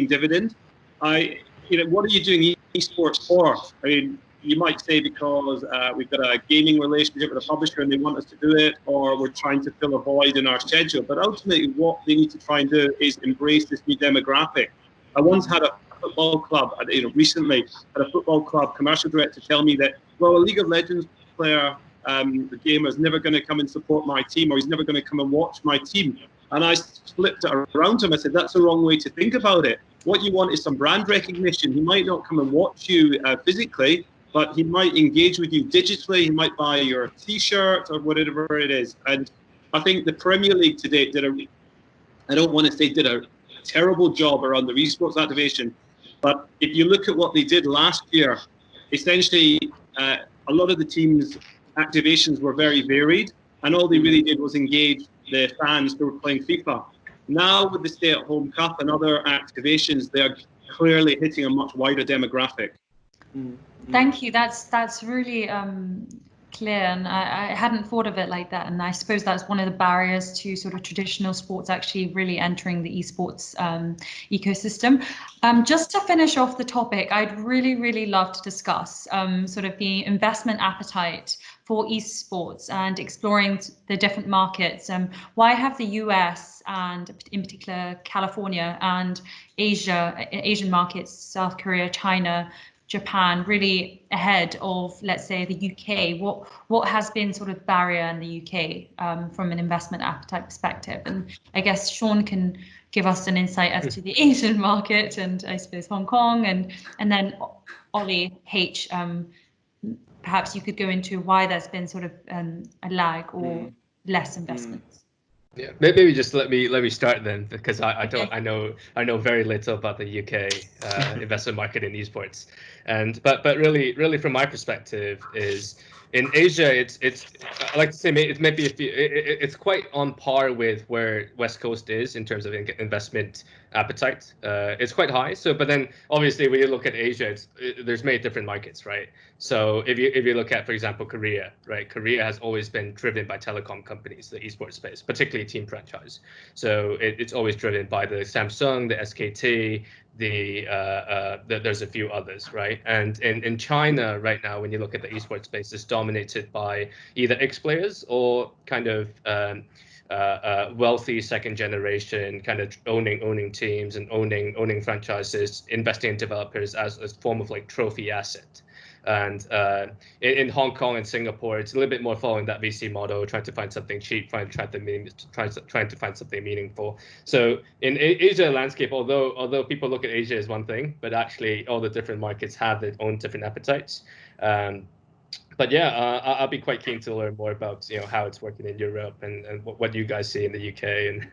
dividend. What are you doing esports for? I mean, you might say because we've got a gaming relationship with a publisher and they want us to do it, or we're trying to fill a void in our schedule. But ultimately, what they need to try and do is embrace this new demographic. I once had a football club, recently had a football club commercial director tell me that, well, a League of Legends player, the gamer, is never going to come and support my team, or he's never going to come and watch my team. And I flipped it around to him. I said, that's the wrong way to think about it. What you want is some brand recognition. He might not come and watch you physically, but he might engage with you digitally. He might buy your T-shirt or whatever it is. And I think the Premier League today did a terrible job around the esports activation. But if you look at what they did last year, essentially a lot of the teams' activations were very varied, and all they really did was engage the fans who were playing FIFA. Now with the Stay-at-Home Cup and other activations, they're clearly hitting a much wider demographic. Thank you. That's really clear, and I hadn't thought of it like that. And I suppose that's one of the barriers to sort of traditional sports actually really entering the esports ecosystem. Just to finish off the topic, I'd really love to discuss sort of the investment appetite for esports and exploring the different markets. Why have the US and in particular California and Asian markets, South Korea, China, Japan, really ahead of, let's say, the UK? What has been sort of barrier in the UK from an investment appetite perspective? And I guess Sean can give us an insight as to the Asian market, and I suppose Hong Kong, and then Ollie H. Perhaps you could go into why there's been sort of a lag or less investments. Yeah, maybe just let me start then, because I know very little about the UK investment market in esports, but really from my perspective is in Asia, it's I like to say it's quite on par with where West Coast is in terms of investment appetite. It's quite high. So, but then obviously when you look at Asia, there's many different markets, right? So if you look at, for example, Korea, right? Korea has always been driven by telecom companies, the esports space, particularly team franchise. So it's always driven by the Samsung, the SKT, there's a few others, right? And in China right now, when you look at the esports space, it's dominated by either ex-players or kind of wealthy second generation, kind of owning teams and owning franchises, investing in developers as a form of like trophy asset. And in Hong Kong and Singapore, it's a little bit more following that VC model, trying to find something cheap, trying to find something meaningful. So in Asia landscape, although people look at Asia as one thing, but actually all the different markets have their own different appetites. But yeah, I'll be quite keen to learn more about how it's working in Europe and what you guys see in the UK.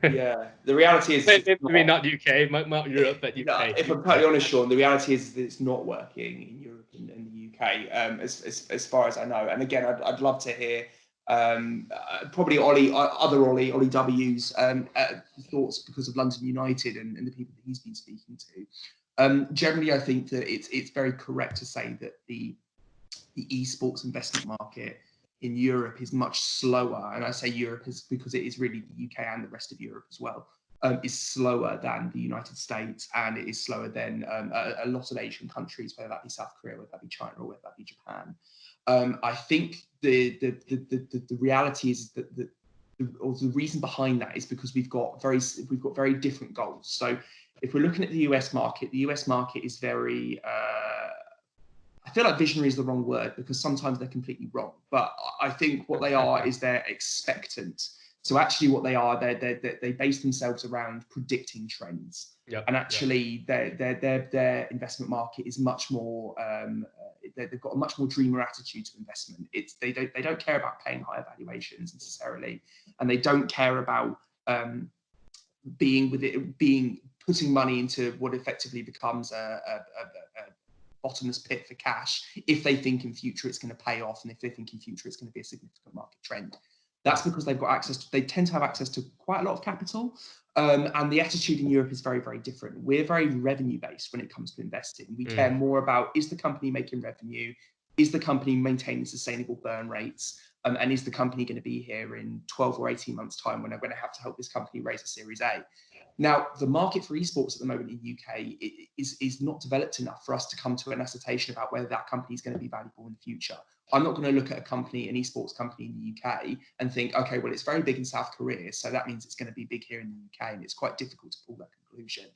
And yeah, the reality is maybe not UK, not Europe, but UK. No, if I'm totally honest, Sean, the reality is that it's not working in Europe and the UK, as far as I know. And again, I'd love to hear probably Ollie W's thoughts because of London United and the people that he's been speaking to. Generally, I think that it's very correct to say that the esports investment market in Europe is much slower, and I say Europe is because it is really the UK and the rest of Europe as well. Is slower than the United States, and it is slower than a lot of Asian countries, whether that be South Korea, whether that be China, or whether that be Japan. I think the reality is that the reason behind that is because we've got very different goals. So if we're looking at the US market is very I feel like visionary is the wrong word because sometimes they're completely wrong. But I think what they are is they're expectant. So actually what they are, they base themselves around predicting trends. Yep, and actually their investment market is much more, they've got a much more dreamer attitude to investment. They don't care about paying higher valuations necessarily. And they don't care about putting money into what effectively becomes a bottomless pit for cash if they think in future it's going to pay off and if they think in future it's going to be a significant market trend. That's because they've got access they tend to have access to quite a lot of capital. And the attitude in Europe is very, very different. We're very revenue based when it comes to investing. We care more about, is the company making revenue? Is the company maintaining sustainable burn rates? And is the company going to be here in 12 or 18 months time when I'm going to have to help this company raise a Series A? Now, the market for esports at the moment in the UK is not developed enough for us to come to an assertion about whether that company is going to be valuable in the future. I'm not going to look at an esports company in the UK and think, okay, well, it's very big in South Korea, so that means it's going to be big here in the UK, and it's quite difficult to pull that conclusion.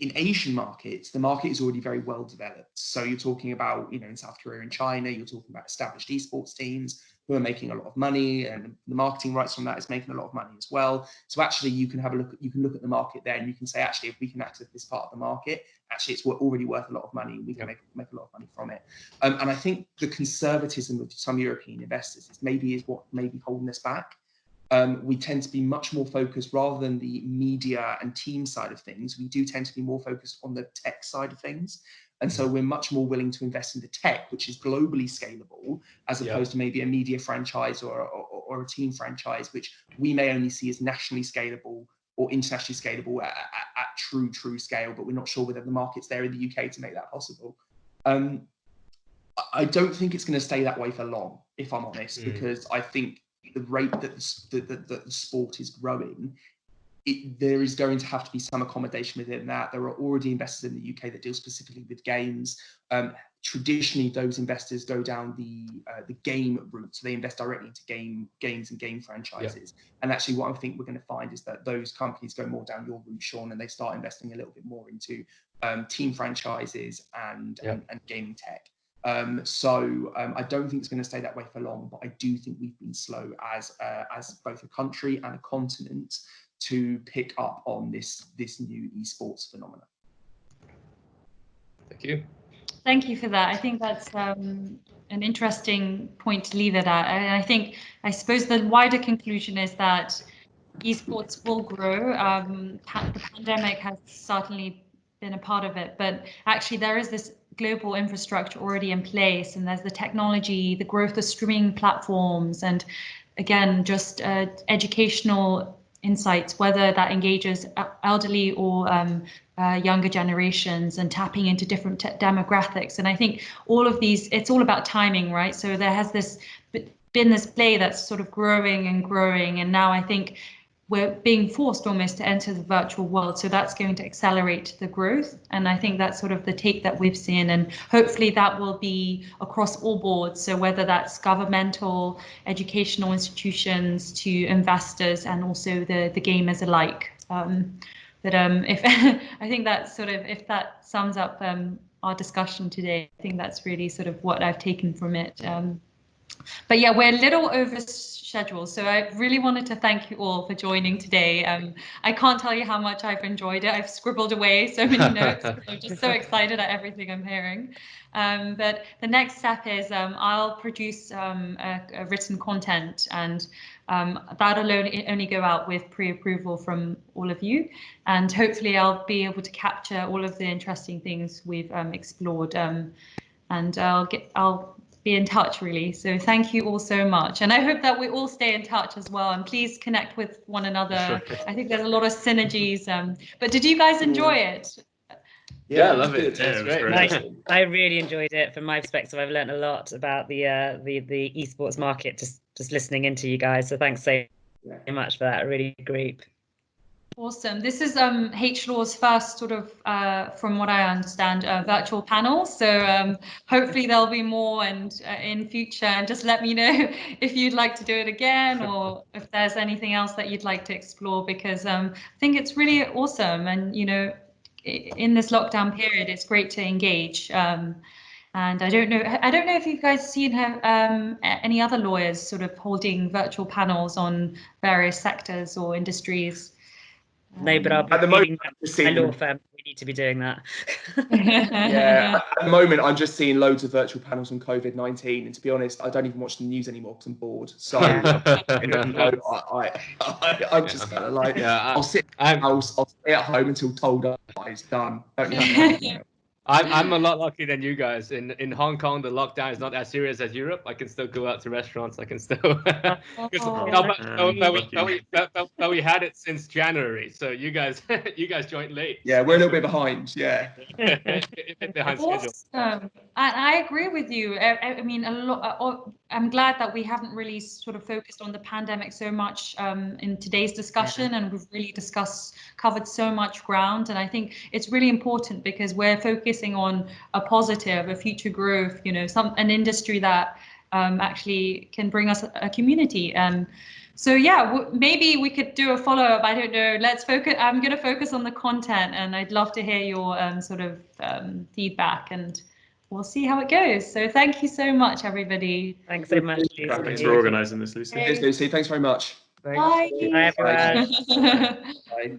In Asian markets, the market is already very well developed. So you're talking about, in South Korea and China, you're talking about established esports teams who are making a lot of money, and the marketing rights from that is making a lot of money as well. So actually you can look at the market there and you can say, actually, if we can access this part of the market, actually it's already worth a lot of money and we can make a lot of money from it. And I think the conservatism of some European investors is what may be holding us back. We tend to be much more focused, rather than the media and team side of things, we do tend to be more focused on the tech side of things. And so we're much more willing to invest in the tech, which is globally scalable, as opposed to maybe a media franchise or a team franchise, which we may only see as nationally scalable or internationally scalable at true scale, but we're not sure whether the market's there in the UK to make that possible. I don't think it's going to stay that way for long, if I'm honest, because I think the rate that the sport is growing, there is going to have to be some accommodation within that. There are already investors in the UK that deal specifically with games. Traditionally, those investors go down the game route, so they invest directly into games and game franchises. And actually, what I think we're going to find is that those companies go more down your route, Sean, and they start investing a little bit more into team franchises and gaming tech. So I don't think it's going to stay that way for long, but I do think we've been slow as both a country and a continent to pick up on this new esports phenomenon. Thank you. Thank you for that. I think that's an interesting point to leave it at. And I suppose the wider conclusion is that esports will grow. The pandemic has certainly been a part of it, but actually there is this global infrastructure already in place, and there's the technology, the growth of streaming platforms, and again, just educational insights, whether that engages elderly or younger generations, and tapping into different demographics. And I think all of these, it's all about timing, right? So there has been this play that's sort of growing and growing, and now I think we're being forced almost to enter the virtual world. So that's going to accelerate the growth. And I think that's sort of the take that we've seen. And hopefully that will be across all boards. So whether that's governmental, educational institutions to investors and also the gamers alike. If I think that's sort of, if that sums up our discussion today, I think that's really sort of what I've taken from it. But yeah, we're a little over schedule, so I really wanted to thank you all for joining today. I can't tell you how much I've enjoyed it. I've scribbled away so many notes. I'm just so excited at everything I'm hearing. But the next step is I'll produce a written content, and that'll only go out with pre-approval from all of you. And hopefully I'll be able to capture all of the interesting things we've explored. And I'll be in touch, really. So thank you all so much. And I hope that we all stay in touch as well. And please connect with one another. Sure. I think there's a lot of synergies. But did you guys enjoy it? Yeah, I love it. Yeah, It's it was great. great. I really enjoyed it. From my perspective, I've learned a lot about the esports market just listening into you guys. So thanks so much for that. Really great. Awesome. This is HLaw's first sort of, from what I understand, virtual panel. So hopefully there'll be more and in future. And just let me know if you'd like to do it again, or if there's anything else that you'd like to explore, because I think it's really awesome. And in this lockdown period, it's great to engage. And I don't know if you guys seen any other lawyers sort of holding virtual panels on various sectors or industries. No, but I'll be At the moment, my law firm. We need to be doing that. Yeah, at the moment, I'm just seeing loads of virtual panels on COVID-19, and to be honest, I don't even watch the news anymore because I'm bored. So I'm just kind of like, I'll sit at house, I'll stay at home until told otherwise. Done. Don't need to know anything else. I'm a lot luckier than you guys. In Hong Kong, the lockdown is not as serious as Europe. I can still go out to restaurants. I can still. But we had it since January, so you guys joined late. Yeah, we're a little bit behind. Yeah. Behind schedule. Awesome. I agree with you. I mean, I'm glad that we haven't really sort of focused on the pandemic so much in today's discussion, and we've really covered so much ground. And I think it's really important because we're focusing on a positive, a future growth, an industry that actually can bring us a community. So yeah, maybe we could do a follow-up. I don't know. Let's focus. I'm going to focus on the content, and I'd love to hear your sort of feedback, and we'll see how it goes. So thank you so much, everybody. Thanks so much, Lucy. Thanks for organising this, Lucy. Cheers, Lucy. Thanks very much. Bye. Bye, everyone. Bye.